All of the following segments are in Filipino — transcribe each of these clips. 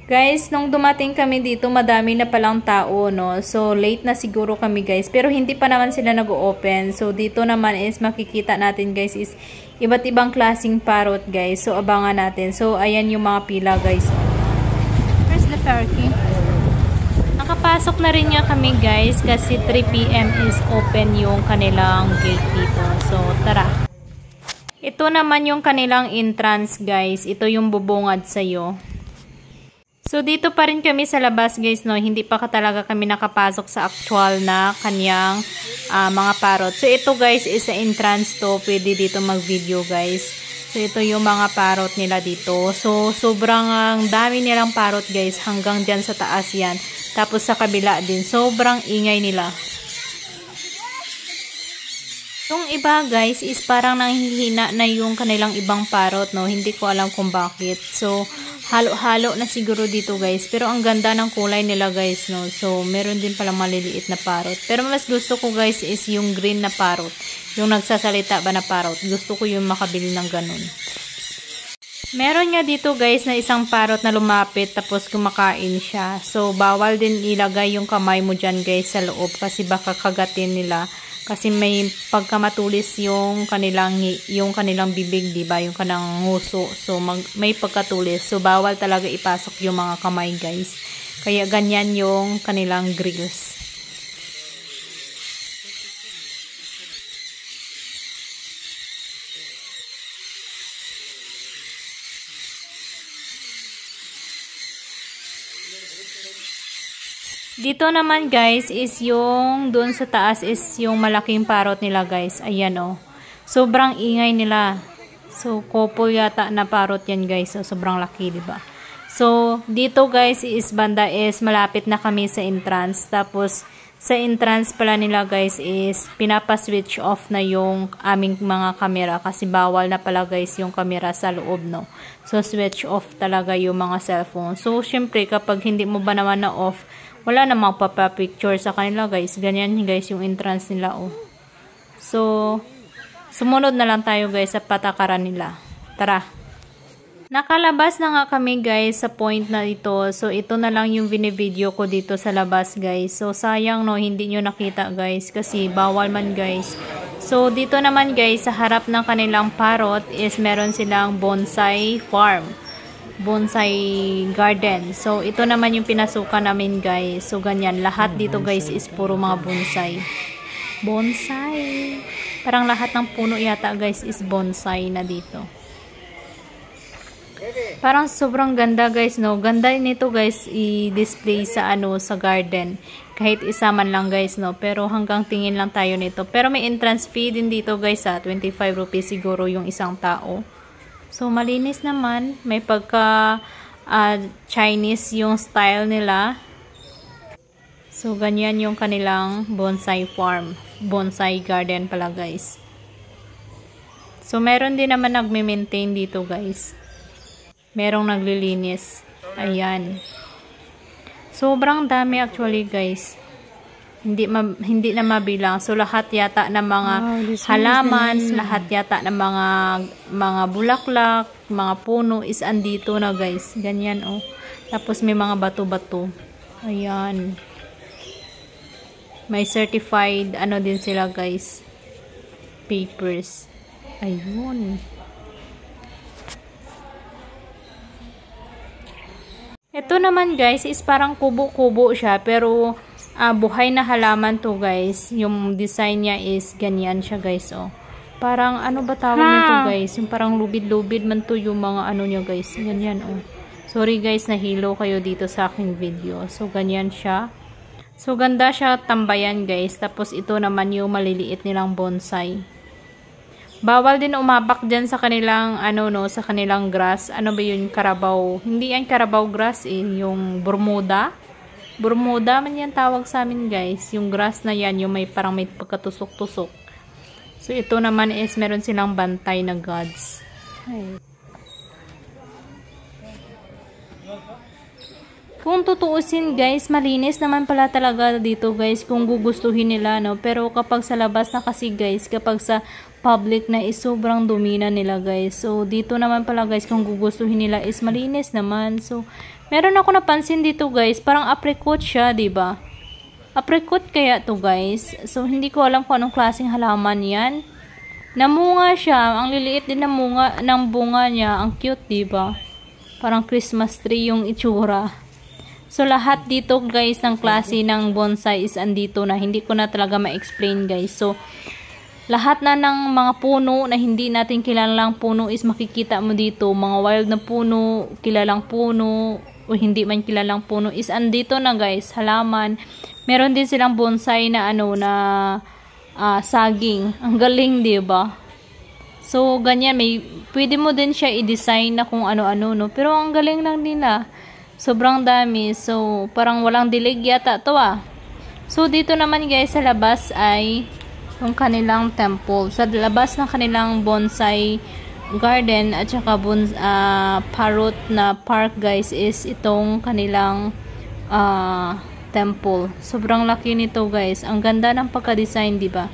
Guys, nung dumating kami dito, madami na palang tao, no? So, late na siguro kami, guys. Pero hindi pa naman sila nag-open. So, dito naman is makikita natin, guys, is iba't ibang klaseng parrot, guys. So, abangan natin. So, ayan yung mga pila, guys. Where's the turkey? Nakapasok na rin niya kami, guys, kasi 3 PM is open yung kanilang gate dito. So, tara. Ito naman yung kanilang entrance, guys. Ito yung bubungad sa'yo. So, dito pa rin kami sa labas, guys, no? Hindi pa talaga kami nakapasok sa actual na kanyang mga parrot. So, ito, guys, is sa entrance to. Pwede dito mag-video, guys. So, ito yung mga parrot nila dito. So, sobrang dami nilang parrot, guys. Hanggang dyan sa taas yan. Tapos, sa kabila din. Sobrang ingay nila. Yung iba, guys, is parang nanghihina na yung kanilang ibang parrot, no? Hindi ko alam kung bakit. So, halo-halo na siguro dito, guys. Pero ang ganda ng kulay nila, guys, no? So, meron din palang maliliit na parrot. Pero mas gusto ko, guys, is yung green na parrot. Yung nagsasalita ba na parrot. Gusto ko yung makabili ng ganun. Meron nga dito, guys, na isang parrot na lumapit tapos kumakain siya. So, bawal din ilagay yung kamay mo dyan, guys, sa loob kasi baka kagatin nila. Kasi may pagkamatulis yung kanilang bibig, diba? Yung kanang nguso. So, may pagkatulis. So, bawal talaga ipasok yung mga kamay, guys. Kaya, ganyan yung kanilang grills. Dito naman, guys, is yung doon sa taas is yung malaking parrot nila, guys. Ayan, oh. Sobrang ingay nila. So, couple yata na parrot yan, guys. So, sobrang laki, diba? So, dito, guys, is banda is malapit na kami sa entrance. Tapos, sa entrance pala nila, guys, is pinapa-switch off na yung aming mga camera. Kasi bawal na pala, guys, yung camera sa loob, no? So, switch off talaga yung mga cellphone. So, syempre, kapag hindi mo ba naman na off, wala namang papapicture sa kanila, guys. Ganyan, guys, yung entrance nila, oh. So, sumunod na lang tayo, guys, sa patakaran nila. Tara. Nakalabas na nga kami, guys, sa point na ito. So, ito na lang yung video ko dito sa labas, guys. So, sayang, no, hindi nyo nakita, guys. Kasi, bawal man, guys. So, dito naman, guys, sa harap ng kanilang parrot is meron silang bonsai farm. Bonsai garden. So, ito naman yung pinasukan namin, guys. So, ganyan. Lahat dito, guys, is puro mga bonsai. Bonsai. Parang lahat ng puno yata, guys, is bonsai na dito. Parang sobrang ganda, guys, no? Ganda nito, guys, i-display sa sa garden. Kahit isa man lang, guys, no? Pero hanggang tingin lang tayo nito. Pero may entrance fee din dito, guys, 25 rupees siguro yung isang tao. So, malinis naman. May pagka Chinese yung style nila. So, ganyan yung kanilang bonsai farm. Bonsai garden pala, guys. So, meron din naman nagme-maintain dito, guys. Merong naglilinis. Ayan. Sobrang dami actually, guys. Hindi na mabilang. So, lahat yata ng mga halaman, lahat yata ng mga bulaklak, mga puno is andito na, guys. Ganyan, oh. Tapos, may mga bato-bato. Ayan. May certified, din sila, guys. Papers. Ayun. Ito naman, guys, is parang kubo-kubo siya, pero buhay na halaman to, guys. Yung design niya is ganyan siya, guys, oh. Parang, ano ba tawag nito, guys? Yung parang lubid-lubid man to yung mga niya, guys. Ganyan, oh. Sorry, guys, nahilo kayo dito sa aking video. So, ganyan siya. So, ganda siya tambayan, guys. Tapos, ito naman yung maliliit nilang bonsai. Bawal din umapak dyan sa kanilang, sa kanilang grass. Ano ba yun? Carabao. Hindi yan Carabao grass, eh. Yung Bermuda. Bermuda man yan tawag sa amin, guys. Yung grass na yan, yung parang may pagkatusok-tusok. So, ito naman is meron silang bantay na gods. Ay. Kung tutuusin guys, malinis naman pala talaga dito guys kung gugustuhin nila, no? Pero kapag sa labas na kasi guys, kapag sa public na is sobrang dumi na nila guys. So dito naman pala guys kung gugustuhin nila is malinis naman. So meron ako napansin dito guys, parang apricot siya, 'di ba? Apricot kaya to guys. So hindi ko alam kung anong klaseng halaman 'yan. Namunga siya, ang liliit din ng bunga niya, ang cute, 'di ba? Parang Christmas tree yung itsura. So, lahat dito guys ng klase ng bonsai is andito na. Hindi ko na talaga ma-explain guys. So, lahat na ng mga puno na hindi natin kilalang puno is makikita mo dito. Mga wild na puno, kilalang puno, o hindi man kilalang puno is andito na guys. Halaman. Meron din silang bonsai na saging. Ang galing, diba? So, ganyan. Pwede mo din siya i-design na kung ano-ano, no? Pero ang galing lang nila. Sobrang dami. So, parang walang dilig yata to ah. So, dito naman guys sa labas ay yung kanilang temple. Sa labas ng kanilang bonsai garden at saka parrot na park guys is itong kanilang temple. Sobrang laki nito guys. Ang ganda ng pagka-design, diba?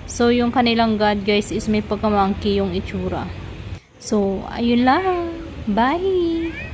So, yung kanilang god guys is may pagka-monkey yung itsura. So, ayun lang. Bye!